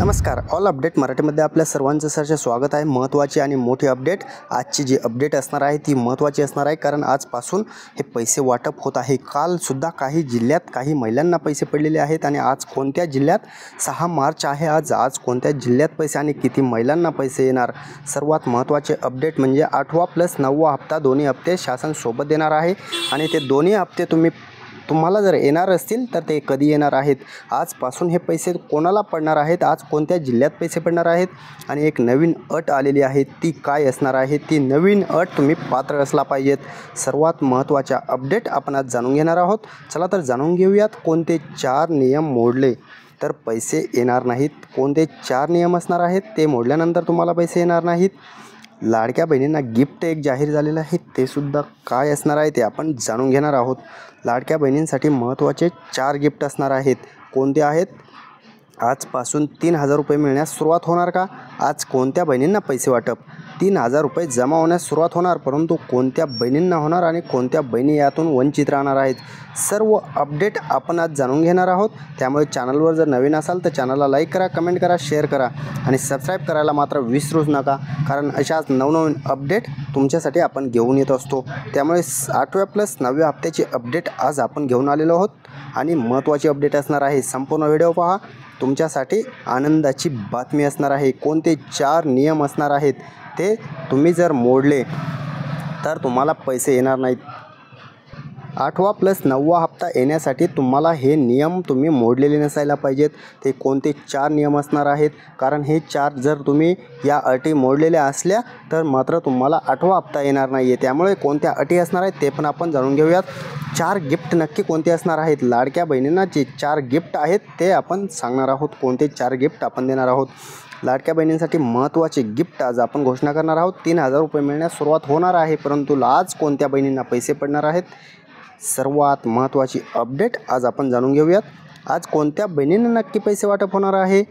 नमस्कार. All update मराठीमध्ये आपल्या सर्वांचं सहर्ष स्वागत आहे. महत्त्वाची आणि मोठी अपडेट. आजची जी अपडेट असणार आहे ती महत्त्वाची असणार आहे, कारण आजपासून हे पैसे वाटप होत आहे. कालसुद्धा काही जिल्ह्यात काही महिलांना पैसे पडलेले आहेत आणि आज कोणत्या जिल्ह्यात 6 मार्च आहे. आज कोणत्या जिल्ह्यात पैसे आणि किती महिलांना पैसे येणार. सर्वात महत्त्वाचे अपडेट म्हणजे 8वा + 9वा हप्ता दोन्ही हप्ते शासन सोबत देणार आहे आणि ते दोन्ही हप्ते तुम्हाला जर येणार असतील तर ते कधी येणार आहेत. आजपासून हे पैसे कोणाला पडणार आहेत, आज कोणत्या जिल्ह्यात पैसे पडणार आहेत आणि एक नवीन अट आलेली आहे. ती काय असणार आहे, ती नवीन अट तुम्ही पात्र असला पाहिजेत. सर्वात महत्त्वाच्या अपडेट आपण आज जाणून घेणार आहोत. चला तर जाणून घेऊयात. कोणते 4 नियम मोडले तर पैसे येणार नाहीत. कोणते 4 नियम असणार आहेत, ते मोडल्यानंतर तुम्हाला पैसे येणार नाहीत. लाडक्या बहिणींना गिफ्ट एक जाहीर झालेलं आहे, ते सुद्धा काय असणार आहे ते आपण जाणून घेणार आहोत. लाडक्या बहिणींसाठी महत्त्वाचे 4 गिफ्ट असणार आहेत. कोणते आहेत? आजपासून 3000 रुपये मिळण्यास सुरुवात होणार का? आज कोणत्या बहिणींना पैसे वाटप? 3000 रुपये जमा होण्यास सुरुवात होणार, परंतु कोणत्या बहिणींना होणार आणि कोणत्या बहिणी यातून वंचित राहणार आहेत. सर्व अपडेट आपण आज जाणून घेणार आहोत. त्यामुळे चॅनलवर जर नवीन असाल तर चॅनलला लाईक करा, कमेंट करा, शेअर करा आणि सबस्क्राईब करायला मात्र विसरूच नका, कारण अशाच नवनवीन अपडेट तुमच्यासाठी आपण घेऊन येत असतो. त्यामुळे 8व्या + 9व्या हप्त्याची अपडेट आज आपण घेऊन आलेलो आहोत आणि महत्त्वाची अपडेट असणार आहे. संपूर्ण व्हिडिओ पहा. तुमच्यासाठी आनंदाची बातमी असणार आहे. कोणते 4 नियम असणार आहेत ते तुम्ही जर मोडले तर तुम्हाला पैसे येणार नाहीत. 8वा + 9वा हप्ता येण्यासाठी तुम्हाला हे नियम तुम्ही मोडलेले नसायला पाहिजेत. ते कोणते 4 नियम असणार आहेत, कारण हे 4 जर तुम्ही या अटी मोडलेल्या असल्या तर मात्र तुम्हाला 8वा हप्ता येणार नाही आहे. त्यामुळे कोणत्या अटी असणार आहेत ते पण आपण जाणून घेऊयात. 4 गिफ्ट नक्की कोणते असणार आहेत. लाडक्या बहिणींना जे 4 गिफ्ट आहेत ते आपण सांगणार आहोत. कोणते 4 गिफ्ट आपण देणार आहोत. लाडक्या बहिणींसाठी महत्त्वाचे गिफ्ट आज आपण घोषणा करणार आहोत. 3000 रुपये मिळण्यास सुरुवात होणार आहे, परंतु आज कोणत्या बहिणींना पैसे पडणार आहेत. सर्वात महत्त्वाची अपडेट आज आपण जाणून घेऊयात. आज कोणत्या बहिणींना नक्की पैसे वाटप होणार आहे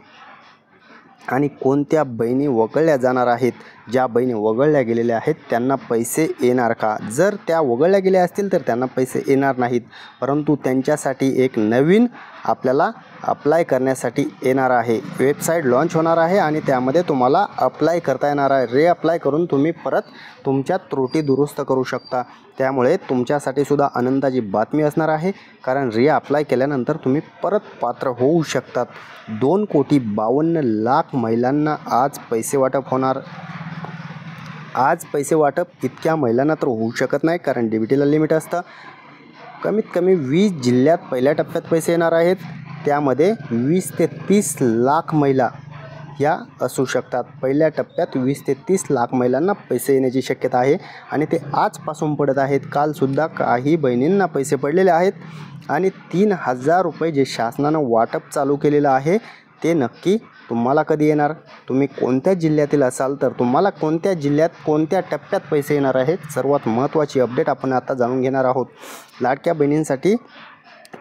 आणि कोणत्या बहिणी वगळल्या जाणार आहेत. ज्या बहिणी वगळल्या गेलेल्या आहेत त्यांना पैसे येणार का? जर त्या वगळल्या गेल्या असतील तर त्यांना पैसे येणार नाहीत, परंतु त्यांच्यासाठी एक नवीन आपल्याला अप्लाय करण्यासाठी येणार आहे. वेबसाईट लॉन्च होणार आहे आणि त्यामध्ये तुम्हाला अप्लाय करता येणार आहे. रिअप्लाय करून तुम्ही परत तुमच्या त्रुटी दुरुस्त करू शकता. त्यामुळे तुमच्यासाठी सुद्धा आनंदाची बातमी असणार आहे, कारण रिअप्लाय केल्यानंतर तुम्ही परत पात्र होऊ शकतात. 2,52,00,000 महिलांना आज पैसे वाटप होणार. आज पैसे वाटप इतक्या महिलांना तर होऊ शकत नाही, कारण DBTला लिमिट असतं. कमीत कमी 20 जिल्ह्यात पहिल्या टप्प्यात पैसे येणार आहेत. त्यामध्ये 20 ते 30 लाख महिला या असू शकतात. पहिल्या टप्प्यात 20 ते 30 लाख महिलांना पैसे येण्याची शक्यता आहे आणि ते आजपासून पडत आहेत. कालसुद्धा काही बहिणींना पैसे पडलेले आहेत आणि 3000 रुपये जे शासनानं वाटप चालू केलेलं आहे ते नक्की तुम्हाला कधी येणार. तुम्ही कोणत्या जिल्ह्यातील असाल तर तुम्हाला कोणत्या जिल्ह्यात कोणत्या टप्प्यात पैसे येणार आहेत. सर्वात महत्त्वाची अपडेट आपण आता जाणून घेणार आहोत. लाडक्या बहिणींसाठी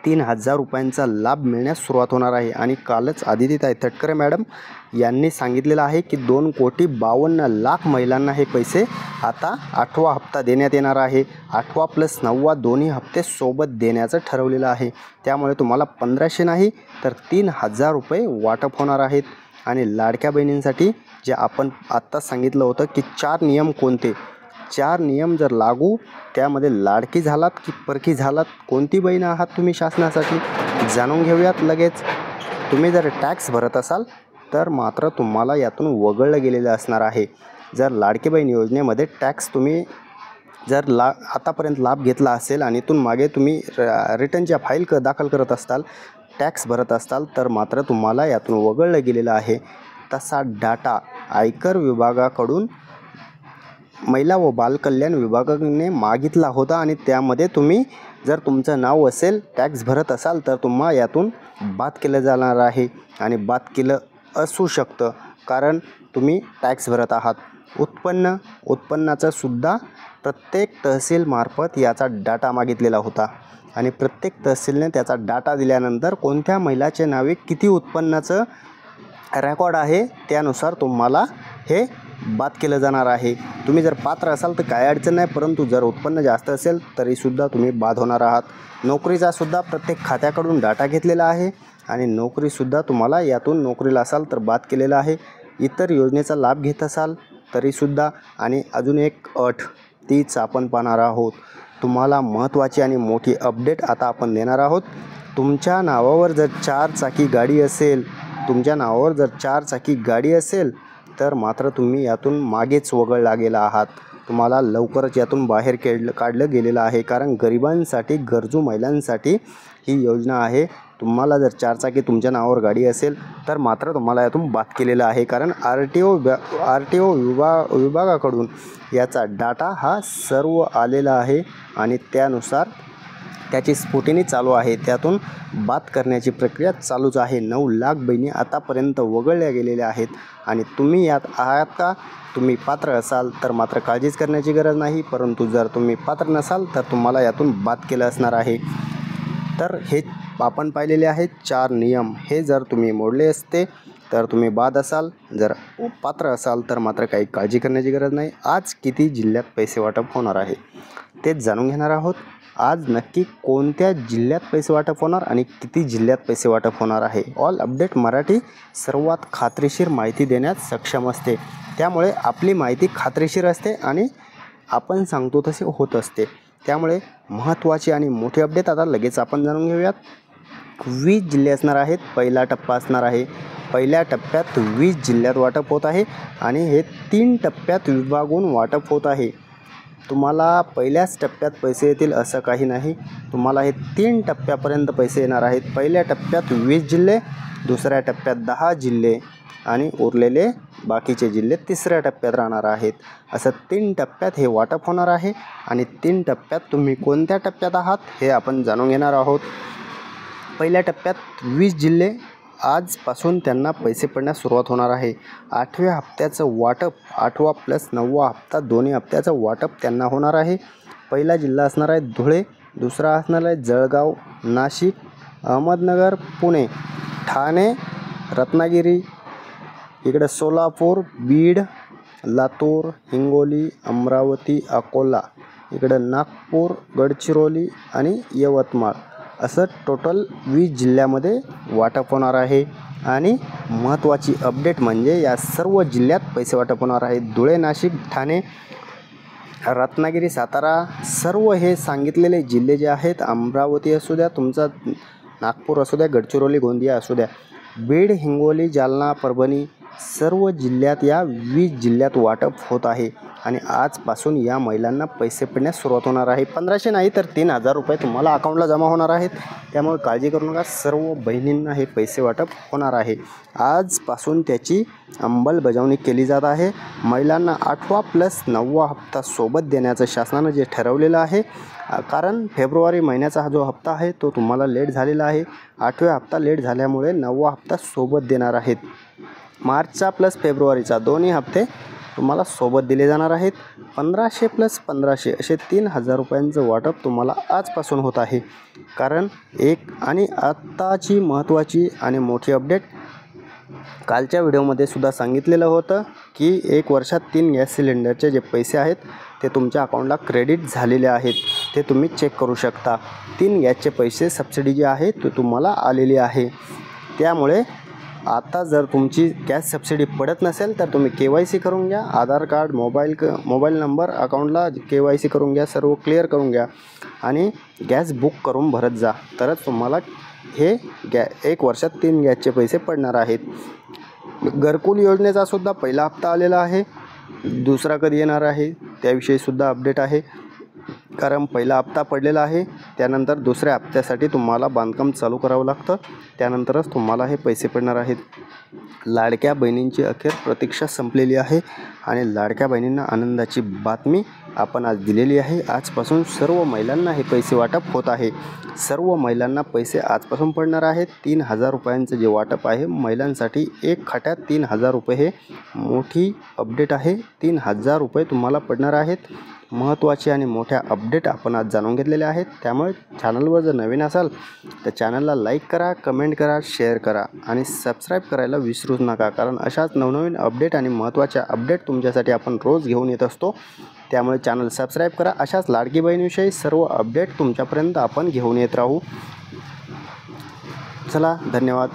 3000 रुपयांचा लाभ मिळण्यास सुरुवात होणार आहे आणि कालच आदितीताई तटकरे मॅडम यांनी सांगितलेलं आहे की 2,52,00,000 महिलांना हे पैसे आता 8वा हप्ता देण्यात येणार आहे. 8वा + 9वा दोन्ही हप्ते सोबत देण्याचं ठरवलेलं आहे. त्यामुळे तुम्हाला 1500 नाही तर 3000 रुपये वाटप होणार आहेत. आणि लाडक्या बहिणींसाठी जे आपण आत्ताच सांगितलं होतं की 4 नियम कोणते. 4 नियम जर लागू, त्यामध्ये लाडकी झालात की परकी झालात, कोणती बहीण आहात तुम्ही शासनासाठी, जाणून घेऊयात लगेच. तुम्ही जर टॅक्स भरत असाल तर मात्र तुम्हाला यातून वगळलं गेलेलं असणार आहे. जर लाडकी बहीण योजनेमध्ये टॅक्स तुम्ही जर आतापर्यंत लाभ घेतला असेल आणि इथून मागे तुम्ही रिटर्नच्या फाईल दाखल करत असताल, टॅक्स भरत असताल, तर मात्र तुम्हाला यातून वगळलं गेलेलं आहे. तसा डाटा आयकर विभागाकडून महिला व बालकल्याण विभागाने मागितला होता आणि त्यामध्ये तुम्ही जर तुमचं नाव असेल, टॅक्स भरत असाल, तर तुम्हाला यातून बाद केलं जाणार आहे आणि बाद केलं असू शकतं, कारण तुम्ही टॅक्स भरत आहात. उत्पन्नाचा सुद्धा प्रत्येक तहसीलमार्फत याचा डाटा मागितलेला होता आणि प्रत्येक तहसीलने त्याचा डाटा दिल्यानंतर कोणत्या महिलाचे नावे किती उत्पन्नाचं रेकॉर्ड आहे त्यानुसार तुम्हाला हे बाद केलं जाणार आहे. तुम्ही जर पात्र असाल तर काय अडचण नाही, परंतु जर उत्पन्न जास्त असेल तरीसुद्धा तुम्ही बाद होणार आहात. नोकरीचा सुद्धा प्रत्येक खात्याकडून डाटा घेतलेला आहे आणि नोकरीसुद्धा तुम्हाला यातून नोकरीला असाल तर बाद केलेला आहे. इतर योजनेचा लाभ घेत असाल तरीसुद्धा. आणि अजून एक अट तीच आपण पाहणार आहोत. तुम्हाला महत्त्वाची आणि मोठी अपडेट आता आपण देणार आहोत. तुमच्या नावावर जर 4 चाकी गाडी असेल तर मात्र तुम्ही यातून मागेच वगळला गेला आहात. तुम्हाला लवकरच यातून बाहेर काढलं गेलेलं आहे. कारण गरिबांसाठी, गरजू महिलांसाठी ही योजना आहे. तुम्हाला जर 4 चाकी तुमच्या नावावर गाडी असेल तर मात्र तुम्हाला यातून बाद केलेलं आहे. कारण आर-टी-ओ विभागाकडून याचा डाटा हा सर्व आलेला आहे आणि त्यानुसार त्याची स्फोटणी चालू आहे. त्यातून बाद करण्याची प्रक्रिया चालूच आहे. 9 लाख बहिणी आतापर्यंत वगळल्या गेलेल्या आहेत. आणि तुम्ही यात आहात का? तुम्ही पात्र असाल तर मात्र काळजीच करण्याची गरज नाही. परंतु जर तुम्ही पात्र नसाल तर तुम्हाला यातून बाद केलं असणार आहे. तर हे आपण पाहिलेले आहेत 4 नियम. हे जर तुम्ही मोडले असते तर तुम्ही बाद असाल. जर पात्र असाल तर मात्र काही काळजी करण्याची गरज नाही. आज किती जिल्ह्यात पैसे वाटप होणार आहे तेच जाणून घेणार आहोत. आज नक्की कोणत्या जिल्ह्यात पैसे वाटप होणार आणि किती जिल्ह्यात पैसे वाटप होणार आहे. ऑल अपडेट मराठी सर्वात खात्रीशीर माहिती देण्यात सक्षम असते. त्यामुळे आपली माहिती खात्रीशीर असते आणि आपण सांगतो तसे होत असते. त्यामुळे महत्त्वाची आणि मोठी अपडेट आता लगेच आपण जाणून घेऊयात. 20 जिल्हे असणार आहेत. पहिला टप्पा असणार आहे. पहिल्या टप्प्यात 20 जिल्ह्यात वाटप होत आहे आणि हे 3 टप्प्यात विभागून वाटप होत आहे. तुम्हाला पहिल्याच टप्प्यात पैसे येतील असं काही नाही. तुम्हाला हे 3 टप्प्यापर्यंत पैसे येणार आहेत. पहिल्या टप्प्यात 20 जिल्हे, दुसऱ्या टप्प्यात 10 जिल्हे आणि उरलेले बाकीचे जिल्हे तिसऱ्या टप्प्यात राहणार आहेत. असं 3 टप्प्यात हे वाटप होणार आहे. आणि 3 टप्प्यात तुम्ही कोणत्या टप्प्यात आहात हे आपण जाणून घेणार आहोत. पहिल्या टप्प्यात 20 जिल्हे, आजपासून त्यांना पैसे पडण्यास सुरुवात होणार आहे. 8व्या हप्त्याचं वाटप, 8वा प्लस 9वा हप्ता दोन्ही हप्त्याचं वाटप त्यांना होणार आहे. पहिला जिल्हा असणार आहे धुळे, दुसरा असणार आहे जळगाव, नाशिक, अहमदनगर, पुणे, ठाणे, रत्नागिरी, इकडे सोलापूर, बीड, लातूर, हिंगोली, अमरावती, अकोला, इकडं नागपूर, गडचिरोली आणि यवतमाळ. असं टोटल 20 जिल्ह्यामध्ये वाटप होणार आहे. आणि महत्त्वाची अपडेट म्हणजे या सर्व जिल्ह्यात पैसे वाटप होणार आहे. धुळे, नाशिक, ठाणे, रत्नागिरी, सातारा सर्व हे सांगितलेले जिल्हे जे आहेत, अमरावती असू द्या, तुमचा नागपूर असू द्या, गडचिरोली, गोंदिया असू द्या, बीड, हिंगोली, जालना, परभणी सर्व जिल्ह्यात या 20 जिल्ह्यात वाटप होत आहे. आणि आजपासून या महिलांना पैसे पडण्यास सुरुवात होणार आहे. 1500 नाही तर 3000 रुपये तुम्हाला अकाउंटला जमा होणार आहेत. त्यामुळे काळजी करू नका. सर्व बहिणींना हे पैसे वाटप होणार आहे. आजपासून त्याची अंमलबजावणी केली जात आहे. महिलांना 8वा प्लस 9वा हप्ता सोबत देण्याचं शासनानं जे ठरवलेलं आहे. कारण फेब्रुवारी महिन्याचा हा जो हप्ता आहे तो तुम्हाला लेट झालेला आहे. 8व्या हप्ता लेट झाल्यामुळे 9वा हप्ता सोबत देणार आहेत. मार्चचा प्लस फेब्रुवारीचा दोन्ही हप्ते तुम्हाला सोबत दिले जाणार आहेत. 1500 प्लस 1500 असे 3000 रुपयांचं वाटप तुम्हाला आजपासून होत आहे. कारण आणि आत्ताची महत्त्वाची आणि मोठी अपडेट, कालच्या व्हिडिओमध्ये सुद्धा सांगितलेलं होतं की 1 वर्षात 3 गॅस सिलेंडरचे जे पैसे आहेत ते तुमच्या अकाउंटला क्रेडिट झालेले आहेत. ते तुम्ही चेक करू शकता. 3 गॅसचे पैसे सबसिडी जे आहे ते तुम्हाला आलेली आहे. त्यामुळे आता जर तुमची गॅस सबसिडी पडत नसेल तर तुम्ही KYC करून घ्या. आधार कार्ड, मोबाईल नंबर, अकाउंटला KYC करून घ्या. सर्व क्लिअर करून घ्या आणि गॅस बुक करून भरत जा. तरच तुम्हाला हे 1 वर्षात 3 गॅसचे पैसे पडणार आहेत. घरकुल योजनेचा सुद्धा पहिला हप्ता आलेला आहे. दुसरा कधी येणार आहे त्याविषयीसुद्धा अपडेट आहे. कारण पहिला हप्ता पडलेला आहे. त्यानंतर दुसऱ्या हप्त्यासाठी तुम्हाला बांधकाम चालू करावं लागतं. त्यानंतरच तुम्हाला हे पैसे पडणार आहेत. लाडक्या बहिणींची अखेर प्रतीक्षा संपलेली आहे आणि लाडक्या बहिणींना आनंदाची बातमी आपण आज दिलेली आहे. आजपासून सर्व महिलांना हे पैसे वाटप होत आहे. सर्व महिलांना पैसे आजपासून पडणार आहेत. 3000 रुपयांचं जे वाटप आहे महिलांसाठी, एक खात्यात 3000 रुपये हे मोठी अपडेट आहे. 3000 रुपये तुम्हाला पडणार आहेत. महत्त्वाचे आणि मोठ्या अपडेट आपण आज जाणून घेतलेल्या आहेत. त्यामुळे चॅनलवर जर नवीन असाल तर चॅनलला लाईक करा, कमेंट करा, शेअर करा आणि सबस्क्राईब करायला विसरूच नका. कारण अशाच नवनवीन अपडेट आणि महत्त्वाच्या अपडेट तुमच्यासाठी आपण रोज घेऊन येत असतो. त्यामुळे चॅनल सबस्क्राईब करा. अशाच लाडकी बहीणविषयी सर्व अपडेट तुमच्यापर्यंत आपण घेऊन येत राहू. चला, धन्यवाद.